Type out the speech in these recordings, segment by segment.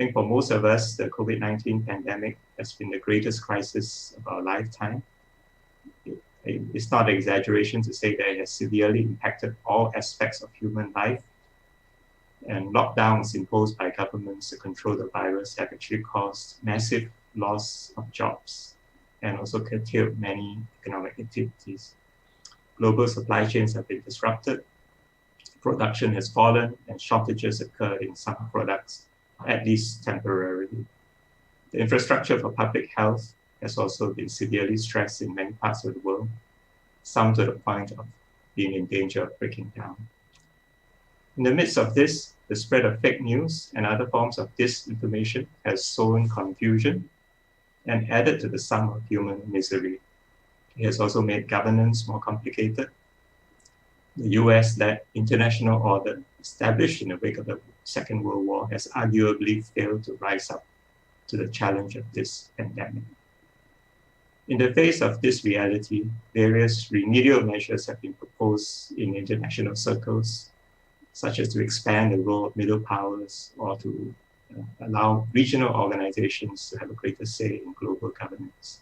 think for most of us, the COVID-19 pandemic has been the greatest crisis of our lifetime. It's not an exaggeration to say that it has severely impacted all aspects of human life. And lockdowns imposed by governments to control the virus have actually caused massive loss of jobs and also curtailed many economic activities. Global supply chains have been disrupted, production has fallen, and shortages occur in some products, at least temporarily. The infrastructure for public health has also been severely stressed in many parts of the world, some to the point of being in danger of breaking down. In the midst of this, the spread of fake news and other forms of disinformation has sown confusion and added to the sum of human misery. It has also made governance more complicated. The US-led international order established in the wake of the Second World War has arguably failed to rise up to the challenge of this pandemic. In the face of this reality, various remedial measures have been proposed in international circles, such as to expand the role of middle powers or to allow regional organizations to have a greater say in global governance.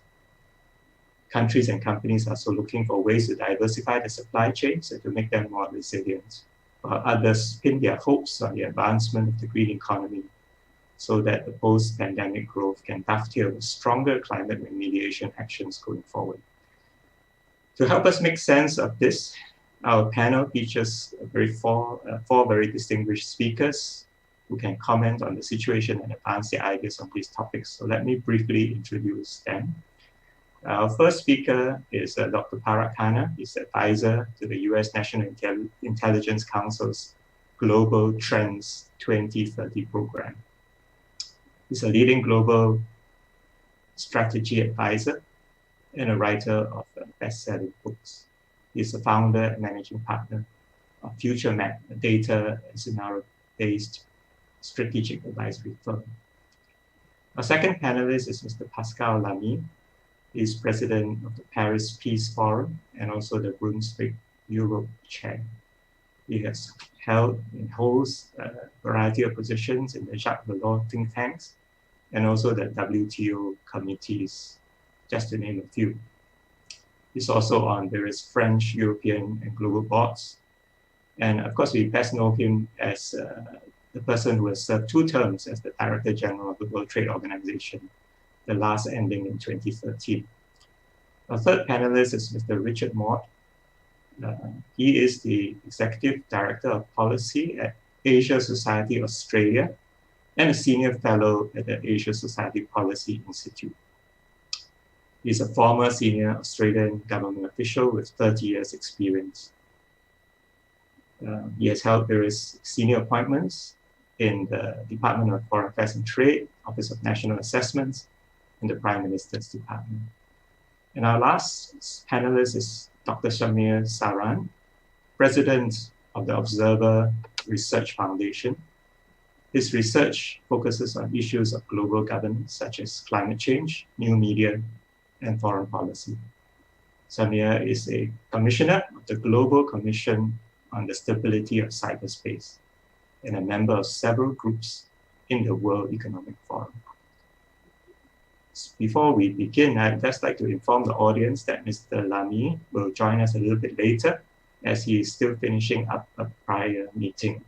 Countries and companies are also looking for ways to diversify the supply chains and to make them more resilient, while others pin their hopes on the advancement of the green economy so that the post-pandemic growth can dovetail with stronger climate remediation actions going forward. To help us make sense of this, our panel features four very distinguished speakers who can comment on the situation and advance their ideas on these topics. So let me briefly introduce them. Our first speaker is Dr. Parag Khanna. He's advisor to the US National Intelligence Council's Global Trends 2030 program. He's a leading global strategy advisor and a writer of best-selling books. He's the founder and managing partner of Future Map, a data and scenario-based strategic advisory firm. Our second panelist is Mr. Pascal Lamy. He's president of the Paris Peace Forum and also the Brunswick Europe Chair. He has held and holds a variety of positions in the Jacques Delors think tanks and also the WTO committees, just to name a few. He's also on various French, European, and global boards. And of course, we best know him as the person who has served 2 terms as the Director General of the World Trade Organization, the last ending in 2013. Our third panelist is Mr. Richard Maude. He is the Executive Director of Policy at Asia Society Australia and a Senior Fellow at the Asia Society Policy Institute. He's a former senior Australian government official with 30 years experience. He has held various senior appointments in the Department of Foreign Affairs and Trade, Office of National Assessments, and the Prime Minister's Department. And our last panelist is Dr. Shamir Saran, President of the Observer Research Foundation. His research focuses on issues of global governance, such as climate change, new media, and foreign policy. Samir is a commissioner of the Global Commission on the Stability of Cyberspace and a member of several groups in the World Economic Forum. Before we begin, I'd just like to inform the audience that Mr. Lamy will join us a little bit later as he is still finishing up a prior meeting.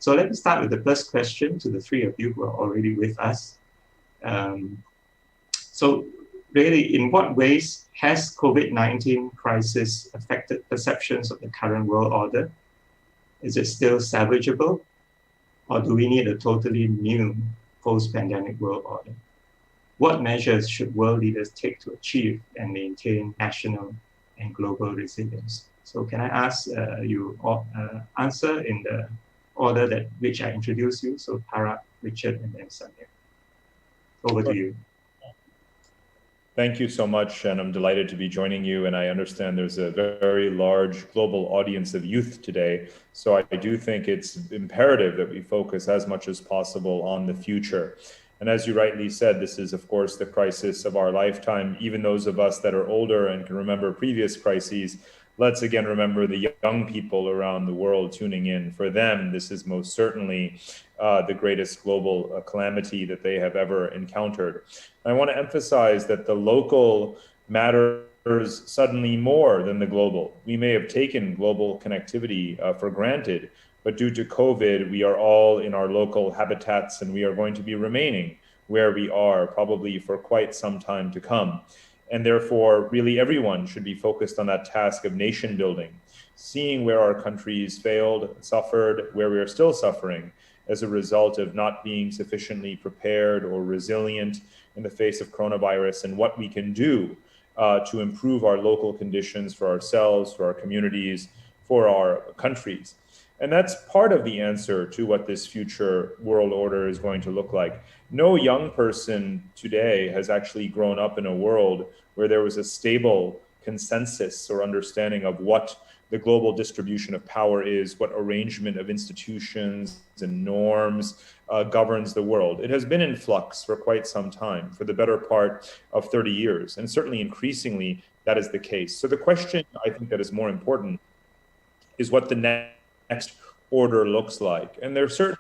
So let me start with the first question to the 3 of you who are already with us. So really, in what ways has COVID-19 crisis affected perceptions of the current world order? Is it still salvageable? Or do we need a totally new post-pandemic world order? What measures should world leaders take to achieve and maintain national and global resilience? So can I ask you answer in the order that which I introduced you? So Parag, Richard, and then Samir. Over to you. Thank you so much, and I'm delighted to be joining you. And I understand there's a very large global audience of youth today. So I do think it's imperative that we focus as much as possible on the future. And as you rightly said, this is, of course, the crisis of our lifetime. Even those of us that are older and can remember previous crises let's again remember the young people around the world tuning in. For them, this is most certainly the greatest global calamity that they have ever encountered. I want to emphasize that the local matters suddenly more than the global. We may have taken global connectivity for granted, but due to COVID, we are all in our local habitats, and we are going to be remaining where we are probably for quite some time to come. And therefore, really everyone should be focused on that task of nation building, seeing where our countries failed, suffered, where we are still suffering as a result of not being sufficiently prepared or resilient in the face of coronavirus, and what we can do to improve our local conditions for ourselves, for our communities, for our countries. And that's part of the answer to what this future world order is going to look like. No young person today has actually grown up in a world where there was a stable consensus or understanding of what the global distribution of power is, what arrangement of institutions and norms governs the world. It has been in flux for quite some time, for the better part of 30 years, and certainly increasingly that is the case. So the question I think that is more important is what the next order looks like. And there are certain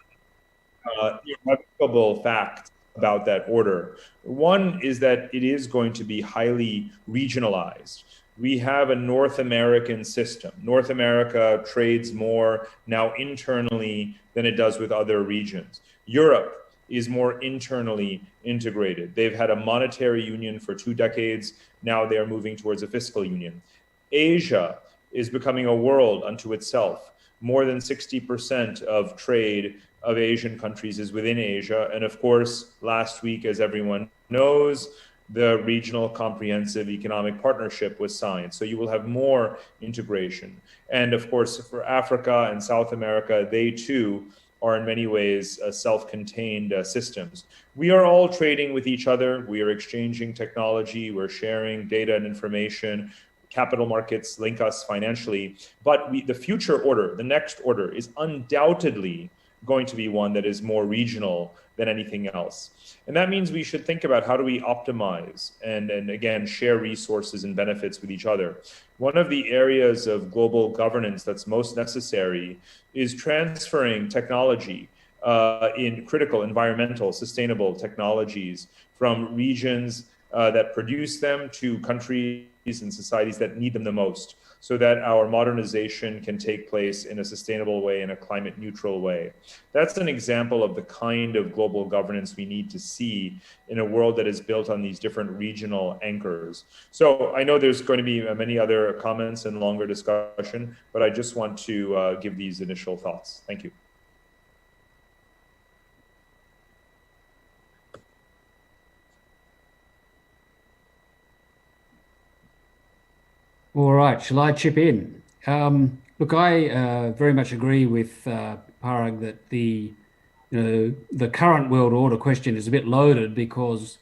irrevocable facts about that order. One is that it is going to be highly regionalized. We have a North American system. North America trades more now internally than it does with other regions. Europe is more internally integrated. They've had a monetary union for 2 decades. Now they are moving towards a fiscal union. Asia is becoming a world unto itself. More than 60% of trade of Asian countries is within Asia. And of course, last week, as everyone knows, the Regional Comprehensive Economic Partnership was signed. So you will have more integration. And of course, for Africa and South America, they too are in many ways self-contained systems. We are all trading with each other. We are exchanging technology. We're sharing data and information. Capital markets link us financially. But the future order, the next order, is undoubtedly going to be one that is more regional than anything else. And that means we should think about how do we optimize and again, share resources and benefits with each other. One of the areas of global governance that's most necessary is transferring technology in critical environmental, sustainable technologies from regions that produce them to countries and societies that need them the most, so that our modernization can take place in a sustainable way, in a climate neutral way. That's an example of the kind of global governance we need to see in a world that is built on these different regional anchors. So I know there's going to be many other comments and longer discussion, but I just want to give these initial thoughts. Thank you. All right, shall I chip in? Look, I very much agree with Parag that the current world order question is a bit loaded, because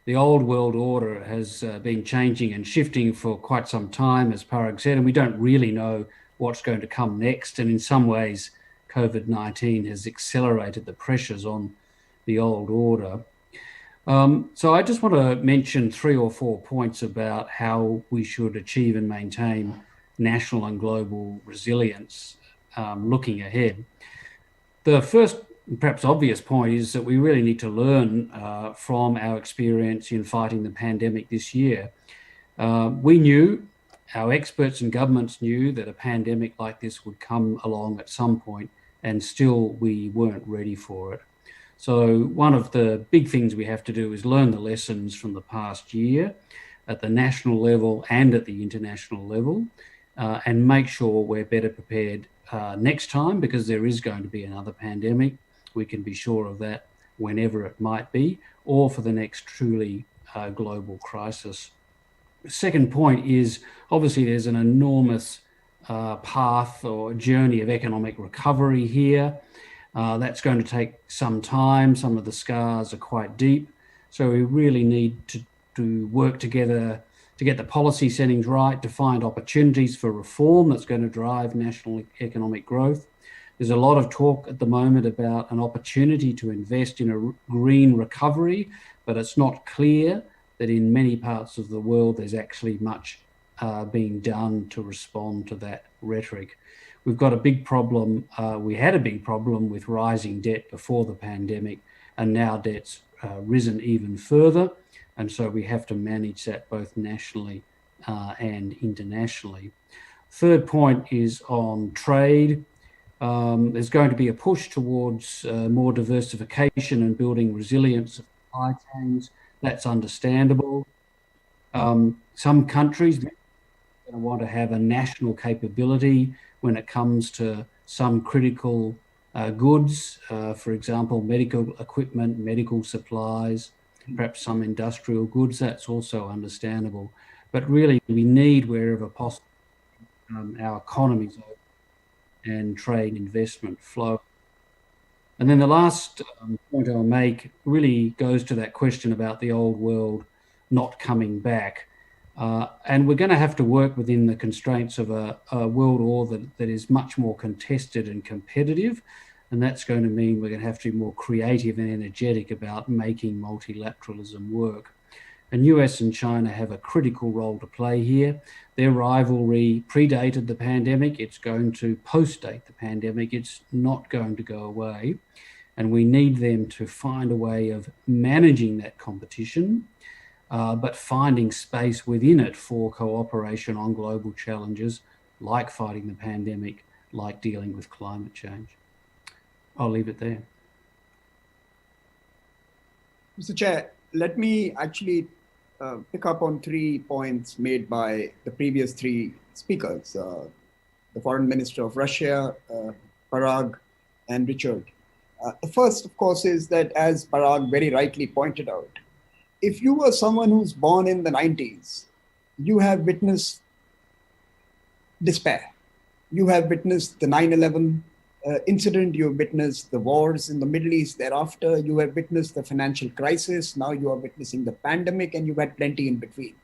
the old world order has been changing and shifting for quite some time, as Parag said, and we don't really know what's going to come next. And in some ways, COVID-19 has accelerated the pressures on the old order. So I just want to mention 3 or 4 points about how we should achieve and maintain national and global resilience looking ahead. The first, perhaps obvious point is that we really need to learn from our experience in fighting the pandemic this year. We knew, our experts and governments knew, that a pandemic like this would come along at some point, and still we weren't ready for it. So one of the big things we have to do is learn the lessons from the past year at the national level and at the international level, and make sure we're better prepared next time, because there is going to be another pandemic. We can be sure of that whenever it might be, or for the next truly global crisis. Second point is, obviously there's an enormous path or journey of economic recovery here. That's going to take some time. Some of the scars are quite deep. So we really need to work together to get the policy settings right, to find opportunities for reform that's going to drive national economic growth. There's a lot of talk at the moment about an opportunity to invest in a green recovery, but it's not clear that in many parts of the world there's actually much being done to respond to that rhetoric. We've got a big problem. We had a big problem with rising debt before the pandemic, and now debt's risen even further. And so we have to manage that both nationally and internationally. Third point is on trade. There's going to be a push towards more diversification and building resilience of supply chains. That's understandable. Some countries are going to want to have a national capability when it comes to some critical goods, for example, medical equipment, medical supplies, perhaps some industrial goods. That's also understandable. But really, we need, wherever possible, our economies and trade investment flow. And then the last point I'll make really goes to that question about the old world not coming back. And we're going to have to work within the constraints of a world order that is much more contested and competitive. And that's going to mean we're going to have to be more creative and energetic about making multilateralism work. And US and China have a critical role to play here. Their rivalry predated the pandemic. It's going to post-date the pandemic. It's not going to go away. And we need them to find a way of managing that competition, but finding space within it for cooperation on global challenges like fighting the pandemic, like dealing with climate change. I'll leave it there. Mr. Chair, let me actually pick up on 3 points made by the previous 3 speakers, the Foreign Minister of Russia, Parag, and Richard. The first, of course, is that, as Parag very rightly pointed out, if you were someone who's born in the 90s, you have witnessed despair. You have witnessed the 9/11 incident, you have witnessed the wars in the Middle East thereafter, you have witnessed the financial crisis, now you are witnessing the pandemic, and you've had plenty in between.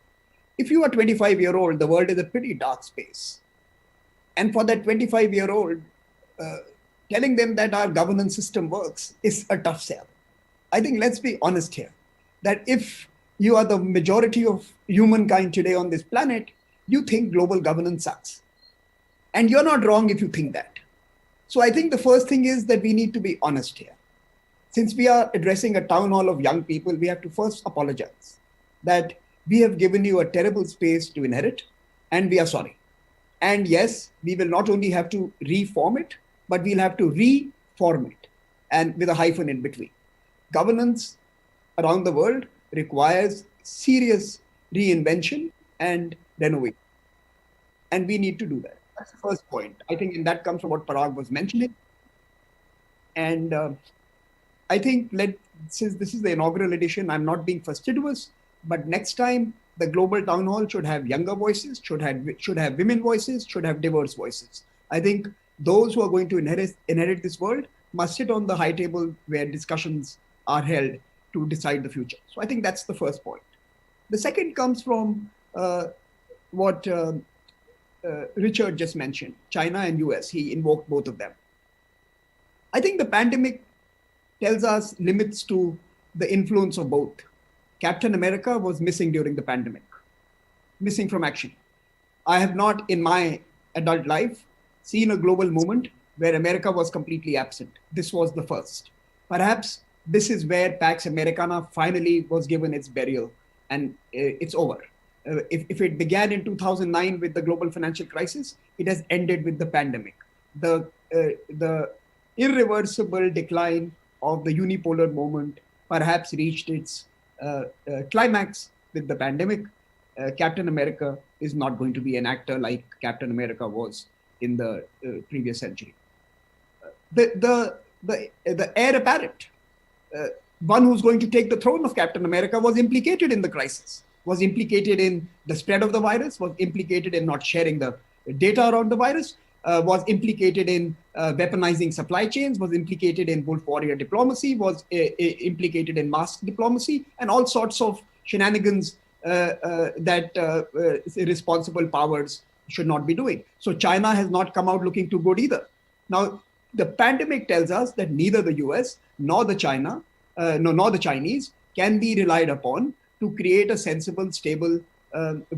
If you are 25-year-old, the world is a pretty dark space. And for that 25-year-old, telling them that our governance system works is a tough sell. I think let's be honest here, that if you are the majority of humankind today on this planet, you think global governance sucks. And you're not wrong if you think that. So I think the first thing is that we need to be honest here. Since we are addressing a town hall of young people, we have to first apologize that we have given you a terrible space to inherit, and we are sorry. And yes, we will not only have to reform it, but we'll have to reform it, and with a hyphen in between. Governance around the world requires serious reinvention and renovation. And we need to do that. That's the first point. I think, and that comes from what Parag was mentioning. And I think, since this is the inaugural edition, I'm not being fastidious, but next time the global town hall should have younger voices, should have women voices, should have diverse voices. I think those who are going to inherit this world must sit on the high table where discussions are held to decide the future. So I think that's the first point. The second comes from what Richard just mentioned, China and US. He invoked both of them. I think the pandemic tells us limits to the influence of both. Captain America was missing during the pandemic, missing from action. I have not in my adult life seen a global movement where America was completely absent. This was the first. Perhaps this is where Pax Americana finally was given its burial, and it's over. If it began in 2009 with the global financial crisis, it has ended with the pandemic. The irreversible decline of the unipolar moment perhaps reached its climax with the pandemic. Captain America is not going to be an actor like Captain America was in the previous century. The heir apparent, one who's going to take the throne of Captain America, was implicated in the crisis, was implicated in the spread of the virus, was implicated in not sharing the data around the virus, was implicated in weaponizing supply chains, was implicated in wolf warrior diplomacy, was implicated in mask diplomacy, and all sorts of shenanigans that irresponsible powers should not be doing. So China has not come out looking too good either. Now, the pandemic tells us that neither the US nor the Chinese can be relied upon to create a sensible, stable,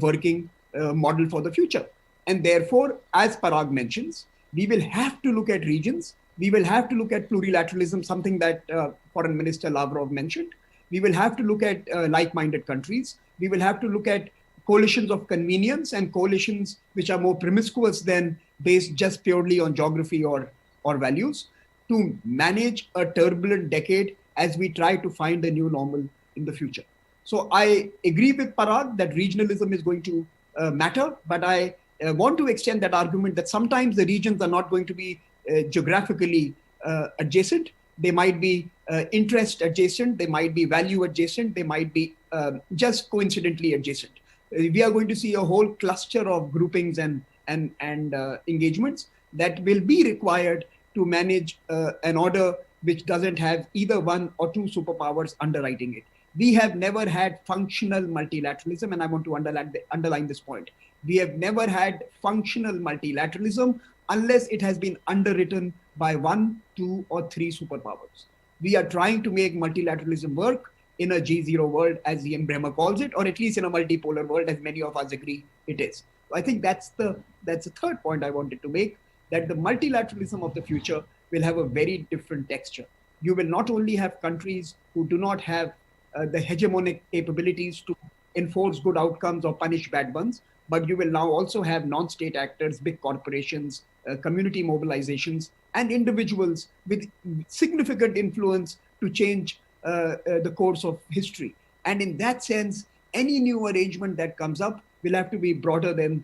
working model for the future. And therefore, as Parag mentions, we will have to look at regions. We will have to look at plurilateralism, something that Foreign Minister Lavrov mentioned. We will have to look at like-minded countries. We will have to look at coalitions of convenience and coalitions which are more promiscuous than based just purely on geography or values to manage a turbulent decade as we try to find a new normal in the future. So I agree with Parag that regionalism is going to matter, but I want to extend that argument that sometimes the regions are not going to be geographically adjacent. They might be interest adjacent, they might be value adjacent, they might be just coincidentally adjacent. We are going to see a whole cluster of groupings and engagements that will be required to manage an order which doesn't have either one or two superpowers underwriting it. We have never had functional multilateralism, and I want to underline this point. We have never had functional multilateralism unless it has been underwritten by one, two, or three superpowers. We are trying to make multilateralism work in a G0 world, as Ian Bremmer calls it, or at least in a multipolar world, as many of us agree it is. So I think that's the third point I wanted to make, that the multilateralism of the future will have a very different texture. You will not only have countries who do not have the hegemonic capabilities to enforce good outcomes or punish bad ones, but you will now also have non-state actors, big corporations, community mobilizations, and individuals with significant influence to change the course of history. And in that sense, any new arrangement that comes up will have to be broader than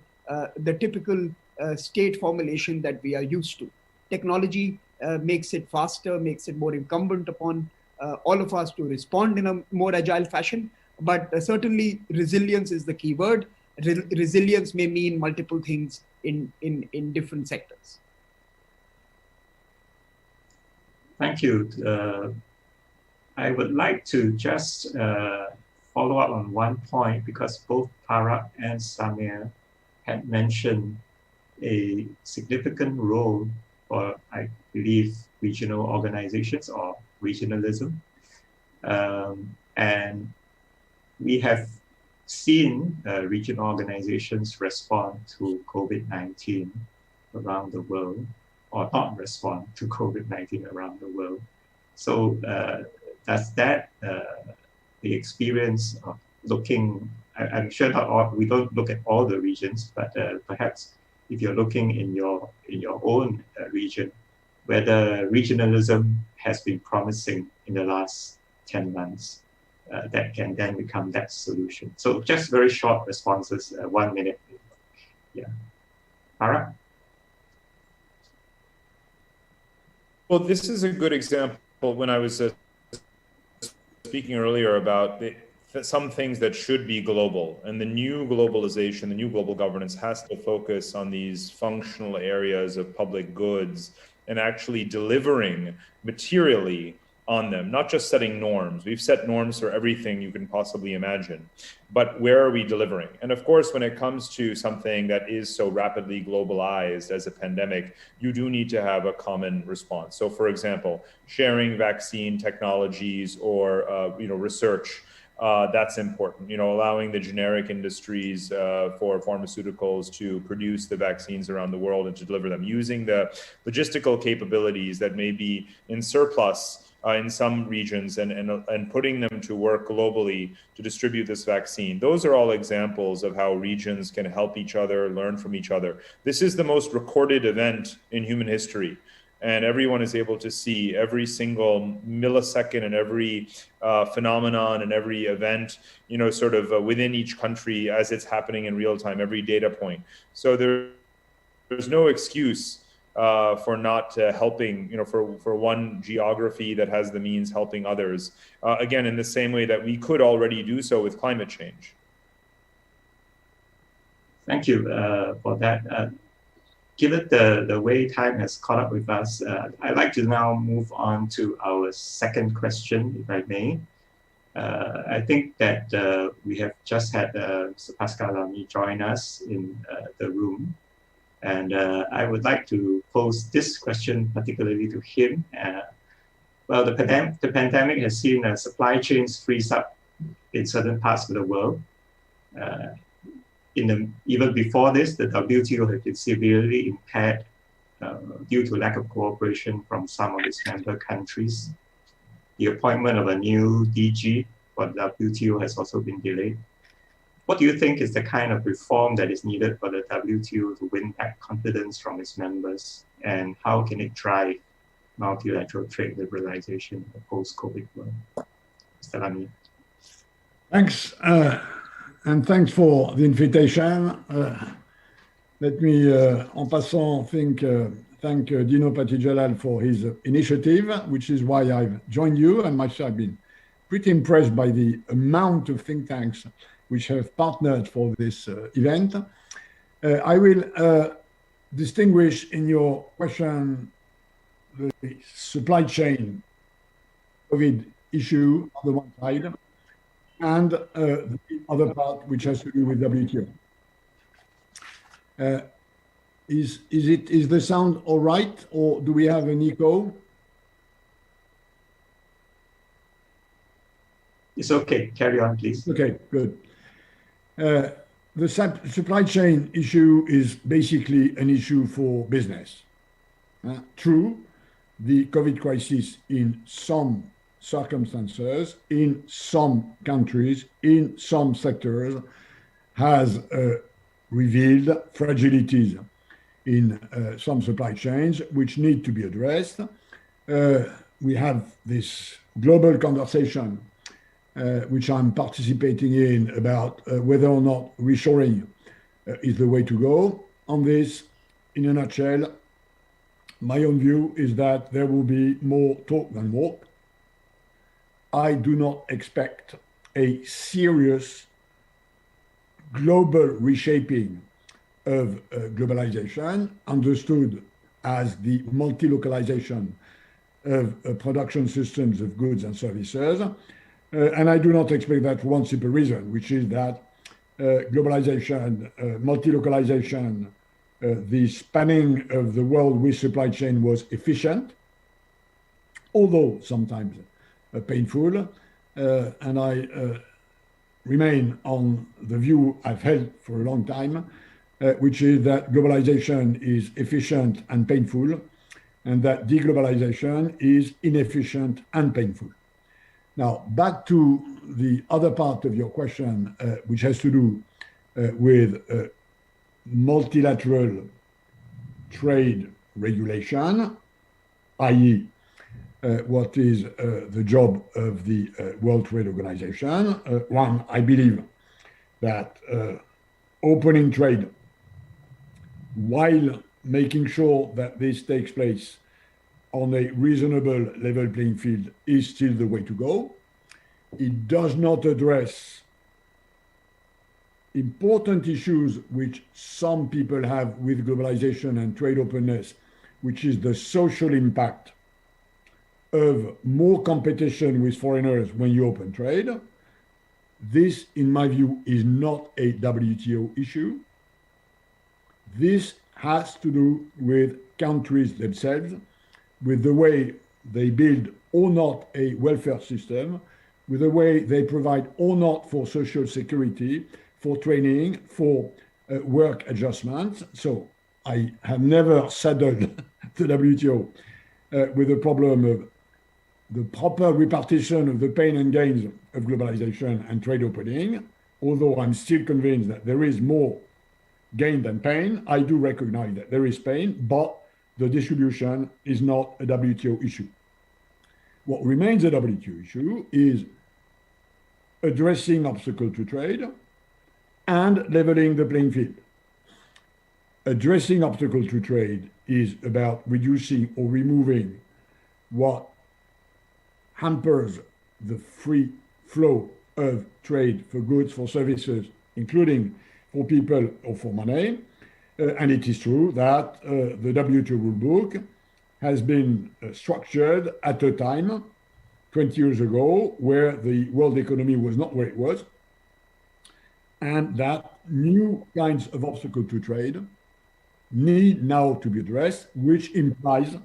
the typical state formulation that we are used to. Technology makes it faster, makes it more incumbent upon all of us to respond in a more agile fashion, but certainly resilience is the key word. Resilience may mean multiple things in different sectors. Thank you. I would like to just follow up on one point, because both Parag and Samir had mentioned a significant role for, I believe, regional organizations or regionalism. And we have seen regional organizations respond to COVID-19 around the world, or not respond to COVID-19 around the world. So does that, the experience of looking, I'm sure not all, we don't look at all the regions, but perhaps if you're looking in your own region, whether regionalism has been promising in the last 10 months, that can then become that solution. So just very short responses, 1 minute. Yeah. Parag? Well, this is a good example when I was speaking earlier about some things that should be global, and the new globalization, the new global governance has to focus on these functional areas of public goods and actually delivering materially on them, not just setting norms. We've set norms for everything you can possibly imagine, but where are we delivering? And of course, when it comes to something that is so rapidly globalized as a pandemic, you do need to have a common response. So for example, sharing vaccine technologies or research, that's important. Allowing the generic industries for pharmaceuticals to produce the vaccines around the world and to deliver them, using the logistical capabilities that may be in surplus in some regions and putting them to work globally to distribute this vaccine. Those are all examples of how regions can help each other, learn from each other. This is the most recorded event in human history. And everyone is able to see every single millisecond and every phenomenon and every event, sort of within each country as it's happening in real time, every data point. So there's no excuse for not helping, for one geography that has the means helping others. Again, in the same way that we could already do so with climate change. Thank you for that. Given the way time has caught up with us, I'd like to now move on to our second question, if I may. I think that we have just had Mr. Pascal Lamy join us in the room. And I would like to pose this question particularly to him. Well, the pandemic has seen supply chains freeze up in certain parts of the world. even before this, the WTO had been severely impaired due to lack of cooperation from some of its member countries. The appointment of a new DG for the WTO has also been delayed. What do you think is the kind of reform that is needed for the WTO to win back confidence from its members? And how can it drive multilateral trade liberalization in the post-COVID world? Mr. Lamy. Thanks, and thanks for the invitation. Let me, en passant, thank Dino Patijalal for his initiative, which is why I've joined you, and myself have been pretty impressed by the amount of think tanks which have partnered for this event. I will distinguish in your question the supply chain COVID issue on the one side, and the other part which has to do with WTO. Is the sound all right, or do we have an echo? It's okay. Carry on, please. Okay, good. The supply chain issue is basically an issue for business. True, the COVID crisis in some circumstances, in some countries, in some sectors, has revealed fragilities in some supply chains which need to be addressed. We have this global conversation which I'm participating in about whether or not reshoring is the way to go. On this, in a nutshell, my own view is that there will be more talk than walk. I do not expect a serious global reshaping of globalization, understood as the multi-localization of production systems of goods and services. And I do not expect that for one simple reason, which is that globalization, multi-localization, the spanning of the world with supply chain was efficient, although sometimes painful. And I remain on the view I've held for a long time, which is that globalization is efficient and painful, and that deglobalization is inefficient and painful. Now, back to the other part of your question, which has to do with multilateral trade regulation, i.e., what is the job of the World Trade Organization. One, I believe that opening trade while making sure that this takes place on a reasonable level playing field is still the way to go. It does not address important issues which some people have with globalization and trade openness, which is the social impact of more competition with foreigners when you open trade. This, in my view, is not a WTO issue. This has to do with countries themselves, with the way they build or not a welfare system, with the way they provide or not for social security, for training, for work adjustments. So I have never saddled the WTO with the problem of the proper repartition of the pain and gains of globalization and trade opening. Although I'm still convinced that there is more gain than pain, I do recognize that there is pain, but the distribution is not a WTO issue. What remains a WTO issue is addressing obstacles to trade and leveling the playing field. Addressing obstacles to trade is about reducing or removing what hampers the free flow of trade for goods, for services, including for people or for money. And it is true that the WTO rulebook has been structured at a time, 20 years ago, where the world economy was not where it was, and that new kinds of obstacles to trade need now to be addressed, which implies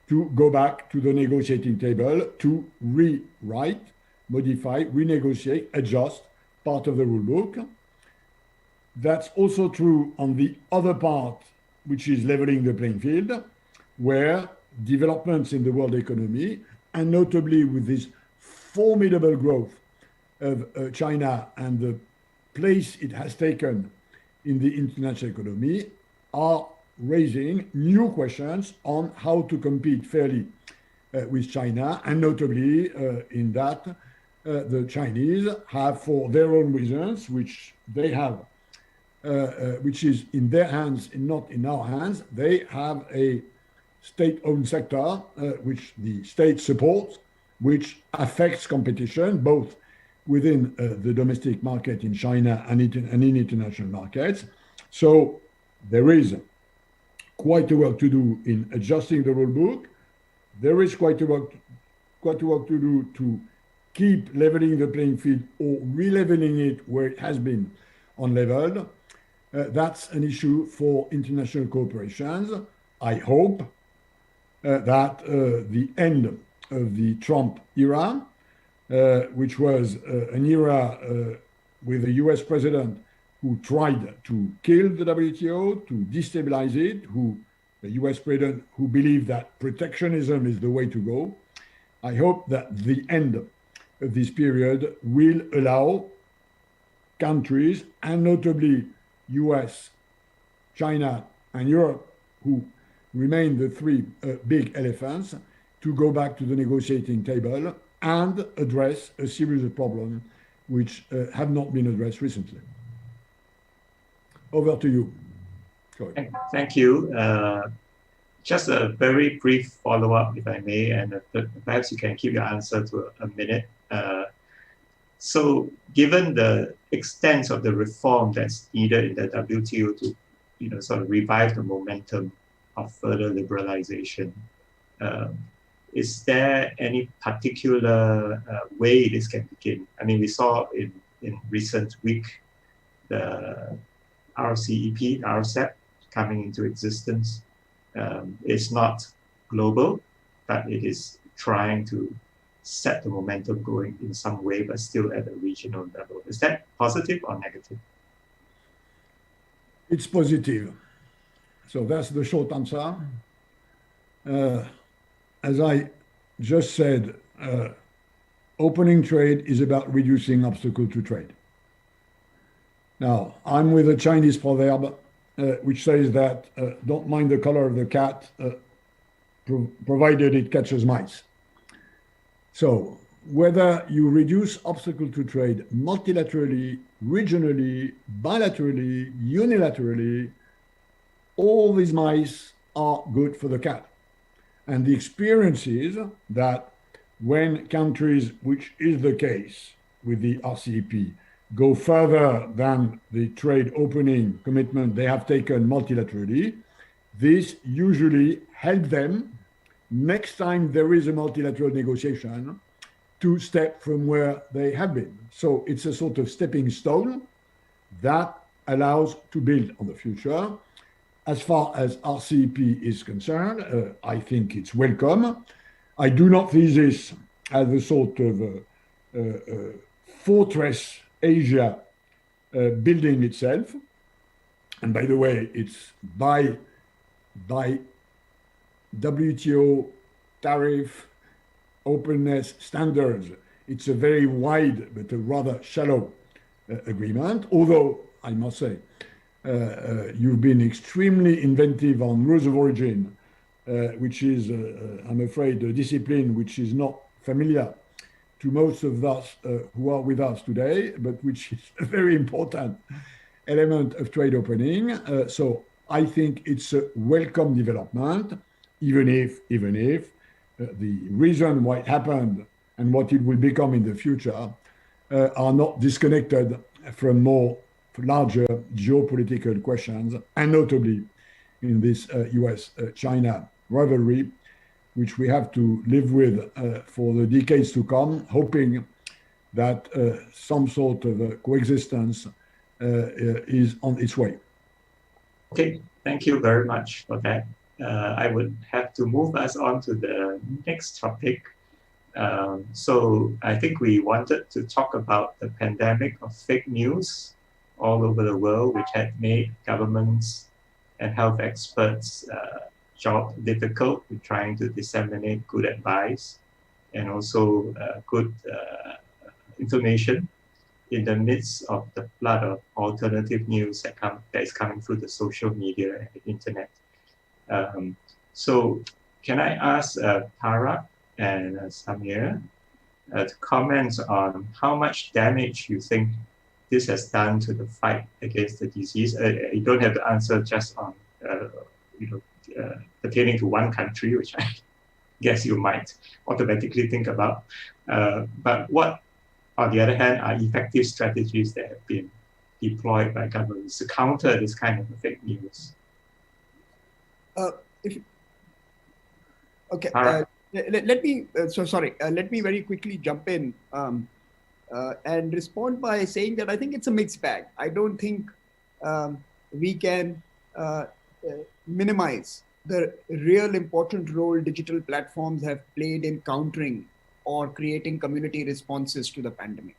to go back to the negotiating table to rewrite, modify, renegotiate, adjust part of the rulebook. That's also true on the other part, which is leveling the playing field, where developments in the world economy, and notably with this formidable growth of China and the place it has taken in the international economy, are raising new questions on how to compete fairly with China, and notably in that the Chinese have, for their own reasons, which they have, which is in their hands and not in our hands, they have a state-owned sector which the state supports, which affects competition both within the domestic market in China and in international markets. So there is quite a work to do in adjusting the rule book. There is quite a work to do to keep leveling the playing field or re-leveling it where it has been unleveled. That's an issue for international corporations. I hope that the end of the Trump era, which was an era with a US president who tried to kill the WTO, to destabilize it, the US president who believed that protectionism is the way to go. I hope that the end of this period will allow countries, and notably US, China, and Europe, who remain the three big elephants, to go back to the negotiating table and address a series of problems which have not been addressed recently. Over to you. Go ahead. Thank you. Just a very brief follow-up, if I may, and perhaps you can keep your answer to a minute. So given the extent of the reform that's needed in the WTO to sort of revive the momentum of further liberalization, is there any particular way this can begin? I mean, we saw in recent week the RCEP, RCEP coming into existence. It's not global, but it is trying to set the momentum going in some way, but still at a regional level. Is that positive or negative? It's positive. So that's the short answer. As I just said, opening trade is about reducing obstacles to trade. Now, I'm with a Chinese proverb which says that don't mind the color of the cat, provided it catches mice. So whether you reduce obstacles to trade multilaterally, regionally, bilaterally, unilaterally, all these mice are good for the cat. And the experience is that when countries, which is the case with the RCEP, go further than the trade opening commitment they have taken multilaterally, this usually helps them, next time there is a multilateral negotiation, to step from where they have been. So it's a sort of stepping stone that allows to build on the future. As far as RCEP is concerned, I think it's welcome. I do not see this as a sort of fortress Asia building itself. And by the way, it's by WTO tariff openness standards. It's a very wide but a rather shallow agreement, although I must say, you've been extremely inventive on rules of origin, which is, I'm afraid, a discipline which is not familiar to most of us who are with us today, but which is a very important element of trade opening. So I think it's a welcome development, even if the reason why it happened and what it will become in the future are not disconnected from more larger geopolitical questions, and notably in this US-China rivalry, which we have to live with for the decades to come, hoping that some sort of coexistence is on its way. Okay, thank you very much for that. I would have to move us on to the next topic. So I think we wanted to talk about the pandemic of fake news all over the world, which had made governments and health experts' job difficult in trying to disseminate good advice and also good information in the midst of the flood of alternative news that is coming through the social media and the internet. So can I ask Tara and Samir to comment on how much damage you think this has done to the fight against the disease? You don't have to answer just on pertaining to one country, which I guess you might automatically think about. But what, on the other hand, are effective strategies that have been deployed by governments to counter this kind of fake news? Okay, let me very quickly jump in and respond by saying that I think it's a mixed bag. I don't think we can minimize the real important role digital platforms have played in countering or creating community responses to the pandemic.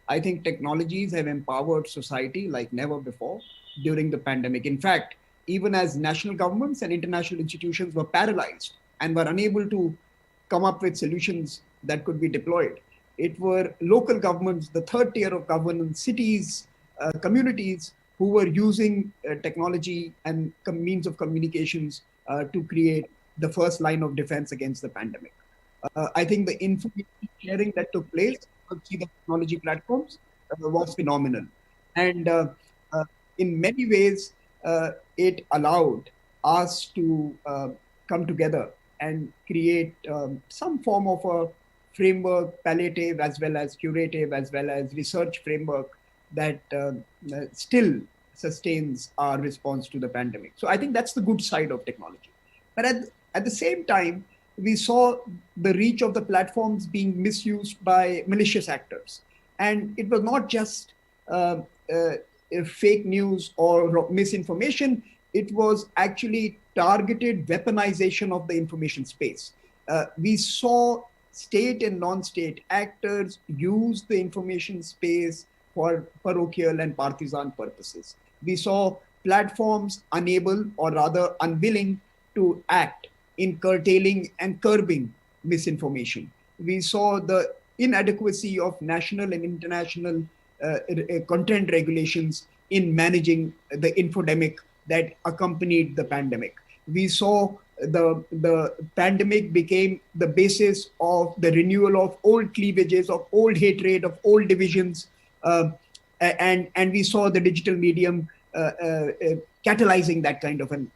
I think technologies have empowered society like never before during the pandemic. In fact, even as national governments and international institutions were paralyzed and were unable to come up with solutions that could be deployed, it were local governments, the third tier of governance, cities, communities who were using technology and means of communications to create the first line of defense against the pandemic. I think the information sharing that took place through the technology platforms was phenomenal. And in many ways, it allowed us to come together and create some form of a framework, palliative as well as curative, as well as research framework that still sustains our response to the pandemic. So I think that's the good side of technology. But at the same time, we saw the reach of the platforms being misused by malicious actors. And it was not just fake news or misinformation, it was actually targeted weaponization of the information space. We saw state and non-state actors use the information space for parochial and partisan purposes. We saw platforms unable or rather unwilling to act in curtailing and curbing misinformation. We saw the inadequacy of national and international content regulations in managing the infodemic that accompanied the pandemic. We saw the pandemic became the basis of the renewal of old cleavages, of old hatred, of old divisions, and we saw the digital medium catalyzing that kind of an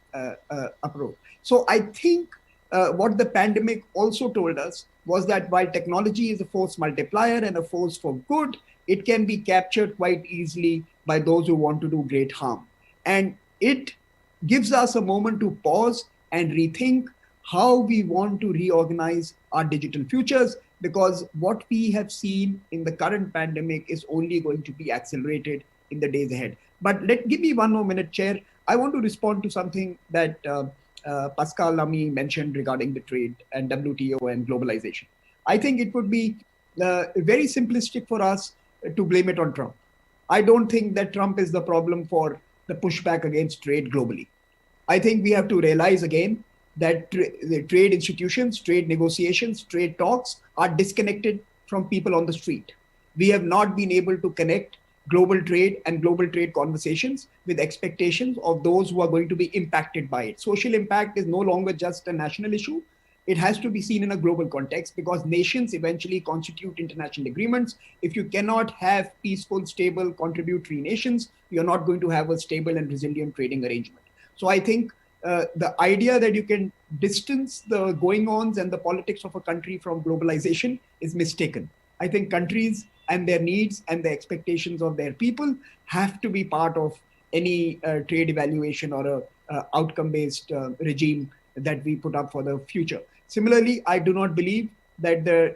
approach. So I think what the pandemic also told us was that while technology is a force multiplier and a force for good, it can be captured quite easily by those who want to do great harm. And it gives us a moment to pause and rethink how we want to reorganize our digital futures, because what we have seen in the current pandemic is only going to be accelerated in the days ahead. But give me 1 more minute, Chair. I want to respond to something that Pascal Lamy mentioned regarding the trade and WTO and globalization. I think it would be very simplistic for us to blame it on Trump. I don't think that Trump is the problem for the pushback against trade globally. I think we have to realize again that the trade institutions, trade negotiations, trade talks are disconnected from people on the street. We have not been able to connect global trade and global trade conversations with expectations of those who are going to be impacted by it. Social impact is no longer just a national issue. It has to be seen in a global context, because nations eventually constitute international agreements. If you cannot have peaceful, stable, contributory nations, you're not going to have a stable and resilient trading arrangement. So I think the idea that you can distance the going-ons and the politics of a country from globalization is mistaken. I think countries and their needs and the expectations of their people have to be part of any trade evaluation or a outcome-based regime that we put up for the future. Similarly, I do not believe that the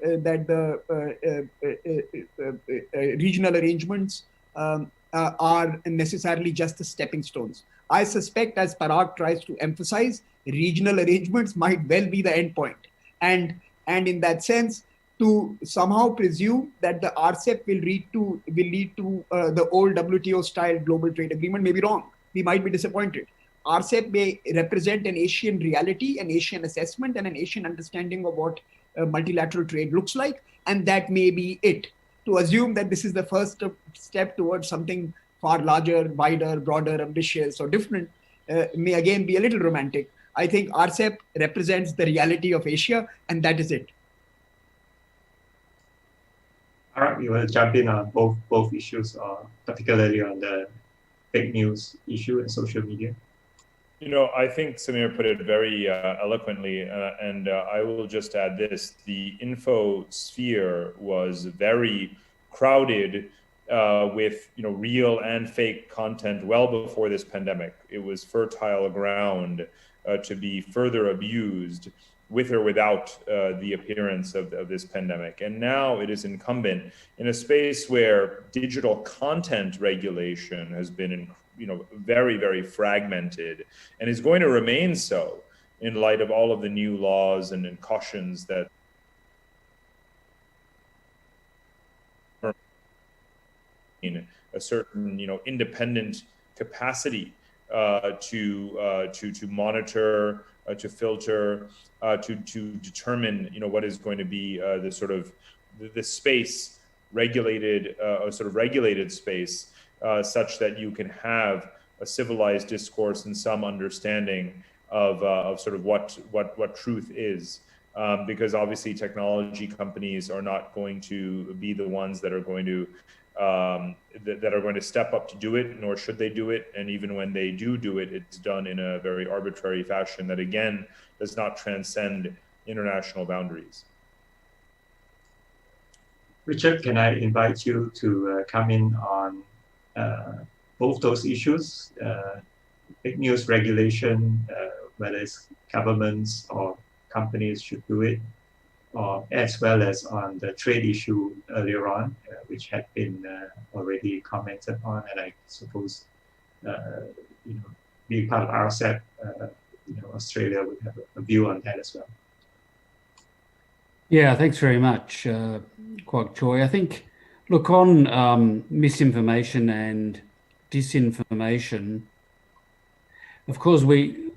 regional arrangements are necessarily just the stepping stones. I suspect, as Parag tries to emphasize, regional arrangements might well be the end point. And in that sense, to somehow presume that the RCEP will lead to the old WTO style global trade agreement may be wrong. We might be disappointed. RCEP may represent an Asian reality, an Asian assessment, and an Asian understanding of what multilateral trade looks like, and that may be it. To assume that this is the first step towards something far larger, wider, broader, ambitious, or different may again be a little romantic. I think RCEP represents the reality of Asia, and that is it. All right, we will jump in on both issues, particularly on the fake news issue and social media. You know, I think Samir put it very eloquently, and I will just add this. The info sphere was very crowded with, you know, real and fake content well before this pandemic. It was fertile ground to be further abused with or without the appearance of this pandemic. And now it is incumbent in a space where digital content regulation has been, very, very fragmented and is going to remain so in light of all of the new laws and cautions that in a certain, independent capacity to monitor, to filter, to determine, what is going to be the space regulated, regulated space, such that you can have a civilized discourse and some understanding of what truth is. Because obviously technology companies are not going to be the ones that are going to step up to do it, nor should they do it. And even when they do it, it's done in a very arbitrary fashion that, again, does not transcend international boundaries. Richard, can I invite you to come in on both those issues, fake news regulation, whether it's governments or companies should do it, as well as on the trade issue earlier on, which had been already commented on, and I suppose, being part of RCEP, Australia would have a view on that as well. Yeah, thanks very much, Kwok Choi. I think, look, on misinformation and disinformation, of course, the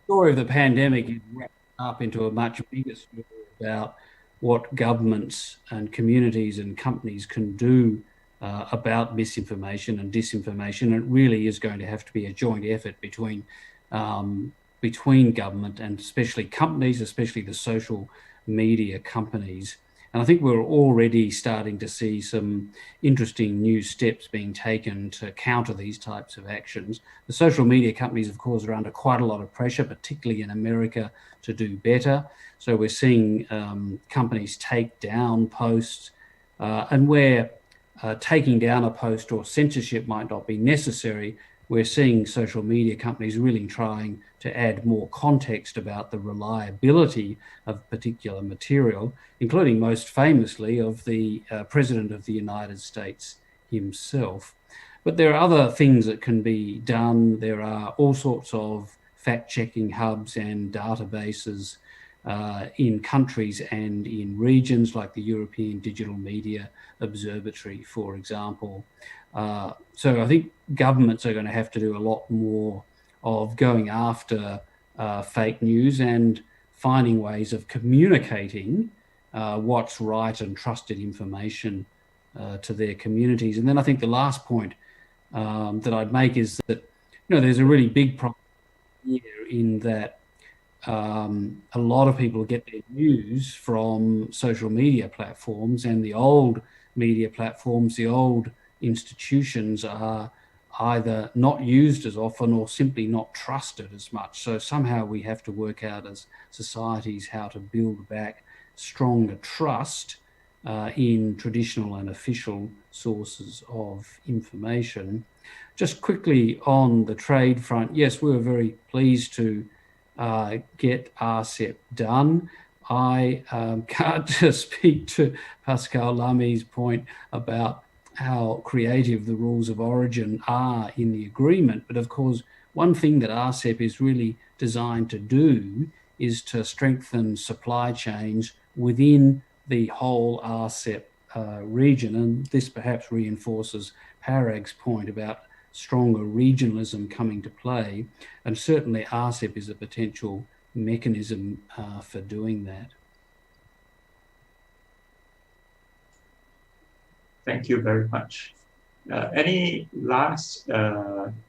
story of the pandemic is wrapped up into a much bigger story about what governments and communities and companies can do about misinformation and disinformation. It really is going to have to be a joint effort between government and especially companies, especially the social media companies. And I think we're already starting to see some interesting new steps being taken to counter these types of actions. The social media companies, of course, are under quite a lot of pressure, particularly in America, to do better. So we're seeing companies take down posts, and where taking down a post or censorship might not be necessary, we're seeing social media companies really trying to add more context about the reliability of particular material, including most famously of the President of the United States himself. But there are other things that can be done. There are all sorts of fact-checking hubs and databases in countries and in regions, like the European Digital Media Observatory, for example. So I think governments are going to have to do a lot more of going after fake news and finding ways of communicating what's right and trusted information to their communities. And then I think the last point that I'd make is that, there's a really big problem here in that a lot of people get their news from social media platforms, and the old media platforms, the old institutions are either not used as often or simply not trusted as much. So somehow we have to work out as societies how to build back stronger trust in traditional and official sources of information. Just quickly on the trade front, yes, we were very pleased to get RCEP done. I can't speak to Pascal Lamy's point about how creative the rules of origin are in the agreement. But of course, one thing that RCEP is really designed to do is to strengthen supply chains within the whole RCEP region. And this perhaps reinforces Parag's point about stronger regionalism coming to play. And certainly RCEP is a potential mechanism for doing that. Thank you very much. Any last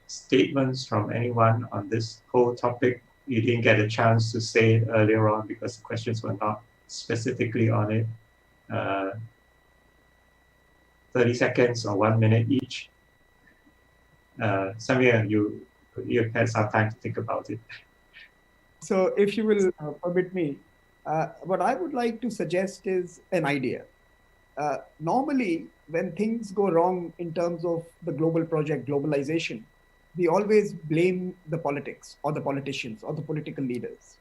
statements from anyone on this whole topic? You didn't get a chance to say it earlier on because the questions were not specifically on it. 30 seconds or 1 minute each. Samir, you had some time to think about it. So if you will permit me, what I would like to suggest is an idea. Normally, when things go wrong in terms of the global project, globalization, we always blame the politics or the politicians or the political leaders.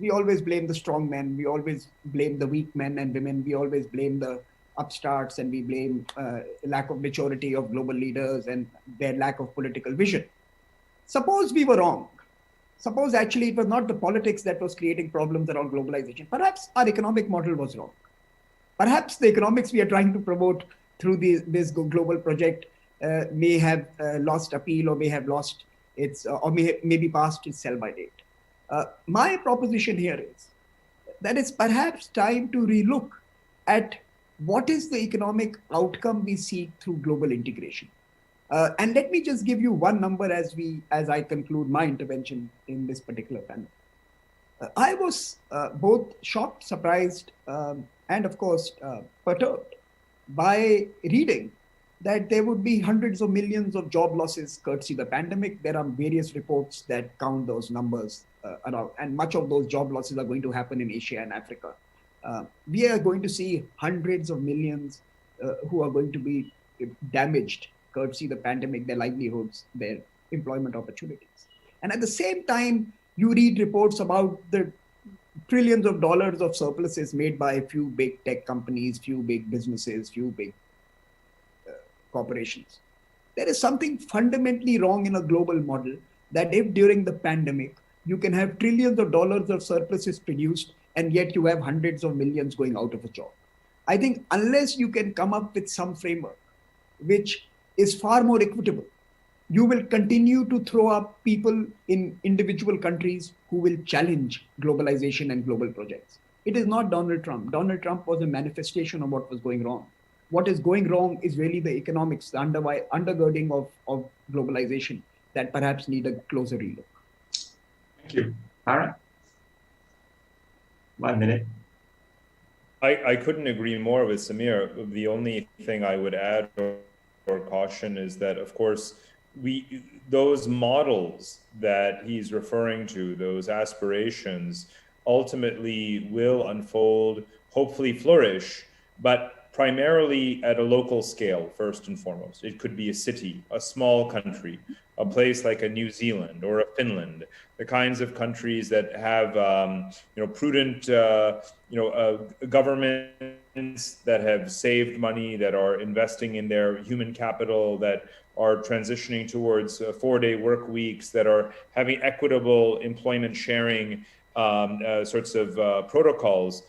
We always blame the strong men. We always blame the weak men and women. We always blame the upstarts, and we blame lack of maturity of global leaders and their lack of political vision. Suppose we were wrong. Suppose actually it was not the politics that was creating problems around globalization. Perhaps our economic model was wrong. Perhaps the economics we are trying to promote through this global project may have lost appeal, or may have lost its, or may be past its sell-by date. My proposition here is that it's perhaps time to relook at what is the economic outcome we seek through global integration. And let me just give you one number as I conclude my intervention in this particular panel. I was both shocked, surprised, and of course perturbed by reading that there would be hundreds of millions of job losses courtesy the pandemic. There are various reports that count those numbers around, and much of those job losses are going to happen in Asia and Africa. We are going to see hundreds of millions who are going to be damaged courtesy the pandemic, their livelihoods, their employment opportunities. And at the same time, you read reports about the trillions of dollars of surpluses made by a few big tech companies, few big businesses, few big corporations. There is something fundamentally wrong in a global model that if during the pandemic, you can have trillions of dollars of surpluses produced, and yet you have hundreds of millions going out of a job. I think unless you can come up with some framework which is far more equitable, you will continue to throw up people in individual countries who will challenge globalization and global projects. It is not Donald Trump. Donald Trump was a manifestation of what was going wrong. What is going wrong is really the economics, the undergirding of globalization that perhaps need a closer relook. Thank you. Parag? 1 minute. I couldn't agree more with Samir. The only thing I would add or caution is that, of course, those models that he's referring to, those aspirations, ultimately will unfold, hopefully flourish, but primarily at a local scale, first and foremost. It could be a city, a small country, a place like a New Zealand or a Finland, the kinds of countries that have prudent governments that have saved money, that are investing in their human capital, that are transitioning towards 4-day work weeks, that are having equitable employment sharing sorts of protocols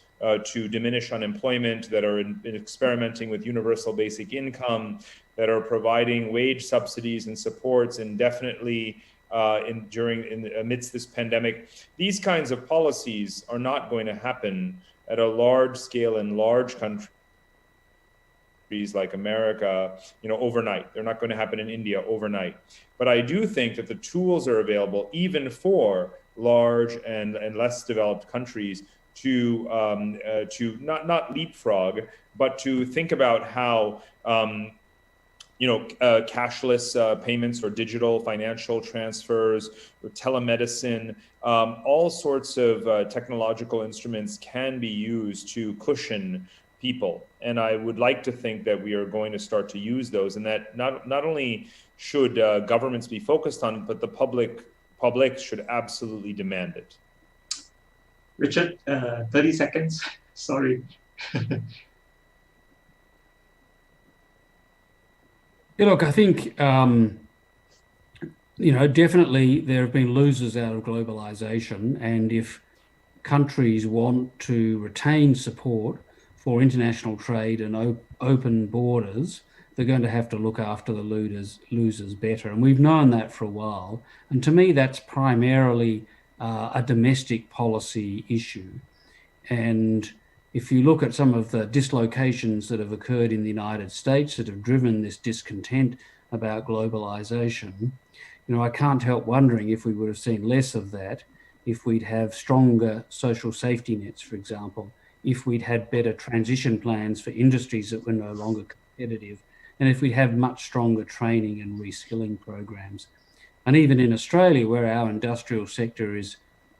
to diminish unemployment, that are experimenting with universal basic income, that are providing wage subsidies and supports indefinitely amidst this pandemic. These kinds of policies are not going to happen at a large scale in large countries like America, overnight. They're not going to happen in India overnight. But I do think that the tools are available even for large and less developed countries to not leapfrog, but to think about how cashless payments or digital financial transfers or telemedicine, all sorts of technological instruments can be used to cushion people. And I would like to think that we are going to start to use those, and that not only should governments be focused on, but the public should absolutely demand it. Richard, 30 seconds. Sorry. Yeah, look, I think, definitely there have been losers out of globalization. And if countries want to retain support for international trade and open borders, they're going to have to look after the losers better. And we've known that for a while. And to me, that's primarily a domestic policy issue. And if you look at some of the dislocations that have occurred in the United States that have driven this discontent about globalization, I can't help wondering if we would have seen less of that if we'd have stronger social safety nets, for example, if we'd had better transition plans for industries that were no longer competitive, and if we'd have much stronger training and reskilling programs. And even in Australia, where our industrial sector is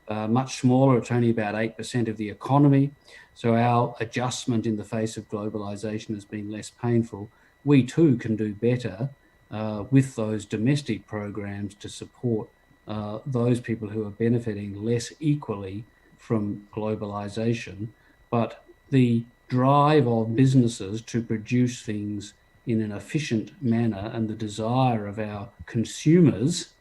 much smaller, it's only about 8% of the economy, so our adjustment in the face of globalization has been less painful. We too can do better with those domestic programs to support those people who are benefiting less equally from globalization. But the drive of businesses to produce things in an efficient manner and the desire of our consumers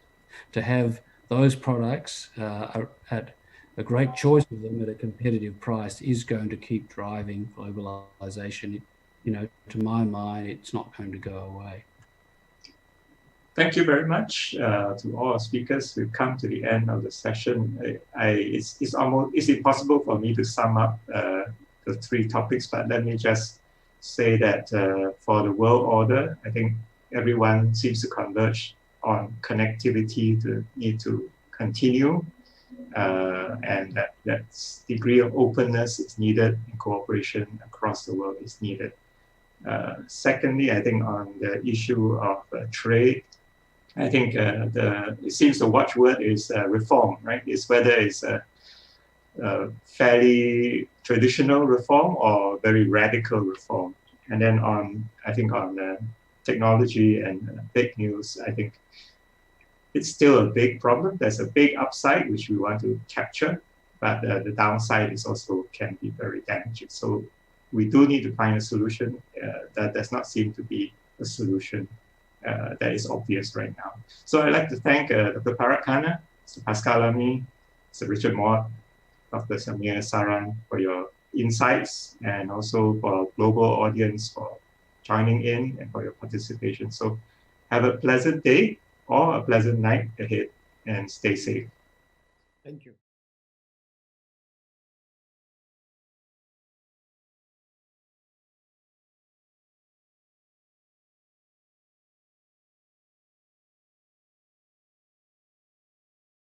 to have those products at a great choice of them at a competitive price is going to keep driving globalization. To my mind, it's not going to go away. Thank you very much to all our speakers. We've come to the end of the session. It's impossible for me to sum up the three topics, but let me just say that for the world order, I think everyone seems to converge on connectivity to need to continue, and that degree of openness is needed and cooperation across the world is needed. Secondly, I think on the issue of trade, I think it seems the watchword is reform, right? It's whether it's a fairly traditional reform or very radical reform. And then I think on technology and fake news, I think it's still a big problem. There's a big upside which we want to capture, but the downside is also can be very damaging. So we do need to find a solution. That does not seem to be a solution that is obvious right now. So I'd like to thank Dr. Parag Khanna, Mr. Pascal Lamy, Mr. Richard Maude, Dr. Samir Saran for your insights, and also for our global audience for joining in and for your participation. So have a pleasant day or a pleasant night ahead and stay safe. Thank you.